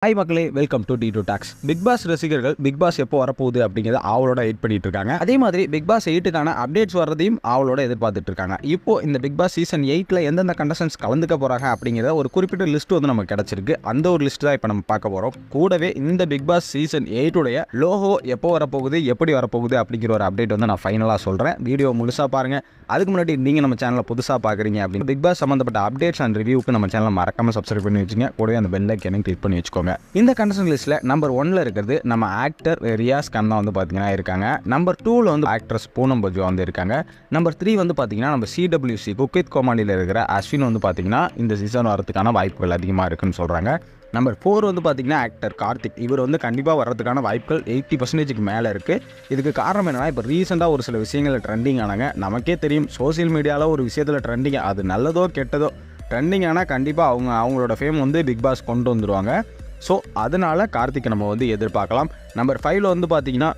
Hi மக்களே, welcome to D2 talks. Bigg Boss ரசிகர்கள் Bigg Boss எப்போ வரப்போகுது அப்படிங்கிறத ஆவலோட வெயிட் பண்ணிட்டு இருக்காங்க. அதே மாதிரி பிக் பாஸ் 8க்கான அப்டேட்ஸ் வர்றதையும் ஆவலோட எதிர்பார்த்துட்டு இருக்காங்க. இப்போ இந்த பிக் பாஸ் சீசன் 8ல எந்தெந்த கண்டஸ்டன்ஸ் கலந்துக்க போறாங்க அப்படிங்கிற ஒரு குறிப்பிட்ட லிஸ்ட் வந்து நமக்கு கிடைச்சிருக்கு. அந்த ஒரு லிஸ்ட் தான் இப்போ நம்ம பார்க்க போறோம். கூடவே இந்த பிக் பாஸ் சீசன் 8 உடைய லோகோ எப்போ வரப்போகுது, எப்படி வரப்போகுது அப்படிங்கிற ஒரு அப்டேட் வந்து நான் ஃபைனலாக சொல்றேன். வீடியோ முழுசா பாருங்க. அதுக்கு முன்னாடி நீங்க நம்ம சேனலை புதுசாக பார்க்குறீங்க அப்படின்னு பிக் பாஸ் சம்மந்தப்பட்ட அப்டேட்ஸ் அண்ட் ரிவ்யூக்கு நம்ம சேனலை மறக்காம சப்ஸ்கிரைப் பண்ணி வச்சுங்க. கூடவே அந்த பெல் ஐக்கனை கிளிக் பண்ணி வச்சுக்கோங்க. இந்த கண்டஸ்டன்ட் லிஸ்ட்ல நம்பர் 1ல இருக்கிறது நம்ம ஆக்டர் ரியாஸ் கண்ணா வந்து பாத்தீங்கன்னா இருக்காங்க. நம்பர் 2ல வந்து ஆக்ட்ரஸ் பூனம் பஜ்வா வந்து இருக்காங்க. நம்பர் 3 வந்து பாத்தீங்கன்னா நம்ம CWC குக் வித் கோமாளியில் இருக்கிற அஸ்வின் வந்து பாத்தீங்கன்னா இந்த சீசன் வரதுக்கான வாய்ப்புகள் அதிகமாக இருக்குன்னு சொல்றாங்க. நம்பர் 4 வந்து பார்த்தீங்கன்னா ஆக்டர் கார்த்திக். இவர் வந்து கண்டிப்பாக வர்றதுக்கான வாய்ப்புகள் 80% மேலே இருக்குது. இதுக்கு காரணம் என்னன்னா, இப்போ ரீசெண்டாக ஒரு சில விஷயங்கள் ட்ரெண்டிங் ஆனாங்க. நமக்கே தெரியும், சோசியல் மீடியாவில் ஒரு விஷயத்தில் ட்ரெண்டிங், அது நல்லதோ கெட்டதோ ட்ரெண்டிங் ஆனால் கண்டிப்பாக அவங்களோட ஃபேம் வந்து பிக் பாஸ் கொண்டு வந்துடுவாங்க. ஸோ அதனால் கார்த்திக் நம்ம வந்து எதிர்பார்க்கலாம். நம்பர் 5ல் வந்து பார்த்தீங்கன்னா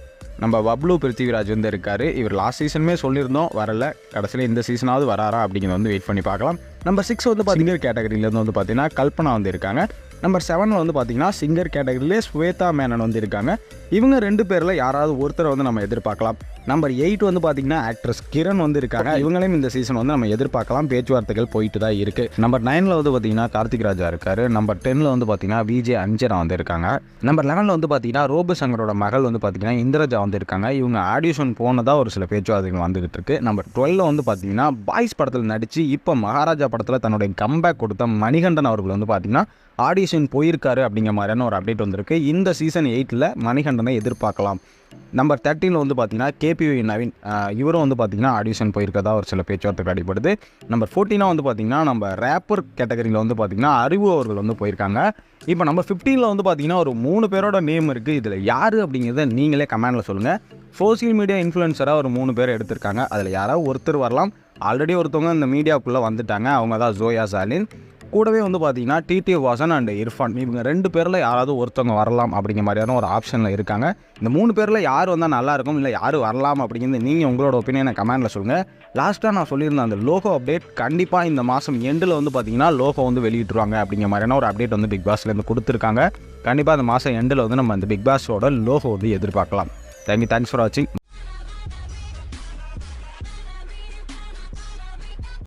நம்ம பப்ளு பிருத்திவிராஜ் வந்து இருக்கார். இவர் லாஸ்ட் சீசனுமே சொல்லியிருந்தோம், வரல. கடைசியில் இந்த சீசனாவது வராரா அப்படிங்கிறத வந்து வெயிட் பண்ணி பார்க்கலாம். நம்பர் 6 வந்து சிங்கர் கேட்டகரியிலேருந்து வந்து பார்த்தீங்கன்னா கல்பனா வந்து இருக்காங்க. நம்பர் 7 வந்து பார்த்தீங்கன்னா சிங்கர் கேட்டகரியிலே ஸ்வேதா மேனன் வந்து இருக்காங்க. இவங்க 2 பேரில் யாராவது ஒருத்தரை வந்து நம்ம எதிர்பார்க்கலாம். நம்பர் 8 வந்து பார்த்தீங்கன்னா ஆக்ட்ரஸ் கிரண் வந்து இருக்காங்க. இவங்களையும் இந்த சீசன் வந்து நம்ம எதிர்பார்க்கலாம். பேச்சுவார்த்தைகள் போயிட்டு தான் இருக்குது. நம்பர் 9ல் வந்து பார்த்தீங்கன்னா கார்த்திக் ராஜா இருக்கார். நம்பர் 10ல் வந்து பார்த்தீங்கன்னா விஜே அஞ்சனா வந்து இருக்காங்க. நம்பர் 11ல் வந்து பார்த்தீங்கன்னா ரோபு சங்கரோட மகள் வந்து பார்த்தீங்கன்னா இந்திரஜா வந்து இருக்காங்க. இவங்க ஆடிஷன் போனதாக ஒரு சில பேச்சுவார்த்தைகள் வந்துகிட்டு இருக்கு. நம்பர் 12ல் வந்து பார்த்தீங்கன்னா பாய்ஸ் படத்தில் நடித்து இப்போ மகாராஜா படத்தில் தன்னுடைய கம்பேக் கொடுத்த மணிகண்டன் அவர்கள் வந்து பார்த்தீங்கன்னா ஆடிஷன் போயிருக்காரு அப்படிங்கிற மாதிரியான ஒரு அப்டேட் வந்திருக்கு. இந்த சீசன் 8ல் மணிகண்டனை எதிர்பார்க்கலாம். நம்பர் 13ல் வந்து பார்த்தீங்கன்னா KPV நவீன், இவரும் வந்து பார்த்தீங்கன்னா ஆடிஷன் போயிருக்கதா ஒரு சில பேச்சுவார்த்தைகள் அடிப்படுது. நம்பர் 14 வந்து பார்த்தீங்கன்னா நம்ம ரேப்பர் கேட்டகரியில் வந்து பார்த்தீங்கன்னா அறிவு அவர்கள் வந்து போயிருக்காங்க. இப்போ நம்பர் 15ல் வந்து பார்த்தீங்கன்னா ஒரு 3 பேரோட நேம் இருக்குது. இதில் யார் அப்படிங்கிறத நீங்களே கமெண்டில் சொல்லுங்கள். சோசியல் மீடியா இன்ஃப்ளூயன்சராக ஒரு 3 பேர் எடுத்திருக்காங்க. அதில் யாராவது ஒருத்தர் வரலாம். ஆல்ரெடி ஒருத்தவங்க இந்த மீடியாவுக்குள்ளே வந்துட்டாங்க. அவங்க தான் ஜோயா சாலின். கூடவே வந்து பார்த்தீங்கன்னா TT வாசன் அண்ட் இர்ஃபான். இவங்க 2 பேரில் யாராவது ஒருத்தவங்க வரலாம் அப்படிங்கிற மாதிரியான ஒரு ஆப்ஷனில் இருக்காங்க. இந்த 3 பேரில் யார் வந்தால் நல்லாயிருக்கும், இல்லை யார் வரலாம் அப்படிங்கிறது நீங்கள் உங்களோட ஒப்பீனியனை கமெண்டில் சொல்லுங்கள். லாஸ்ட்டாக நான் சொல்லியிருந்தேன், அந்த லோகோ அப்டேட் கண்டிப்பாக இந்த மாதம் எண்டில் வந்து பார்த்தீங்கன்னா லோகோ வந்து வெளியிட்டுருவாங்க அப்படிங்கிற மாதிரியான ஒரு அப்டேட் வந்து பிக் பாஸ்லேருந்து கொடுத்துருக்காங்க. கண்டிப்பாக அந்த மாதம் எண்டில் வந்து நம்ம அந்த பிக் பாஸோட லோகோ வந்து எதிர்பார்க்கலாம். தேங்க்ஸ் ஃபார் வாட்சிங்.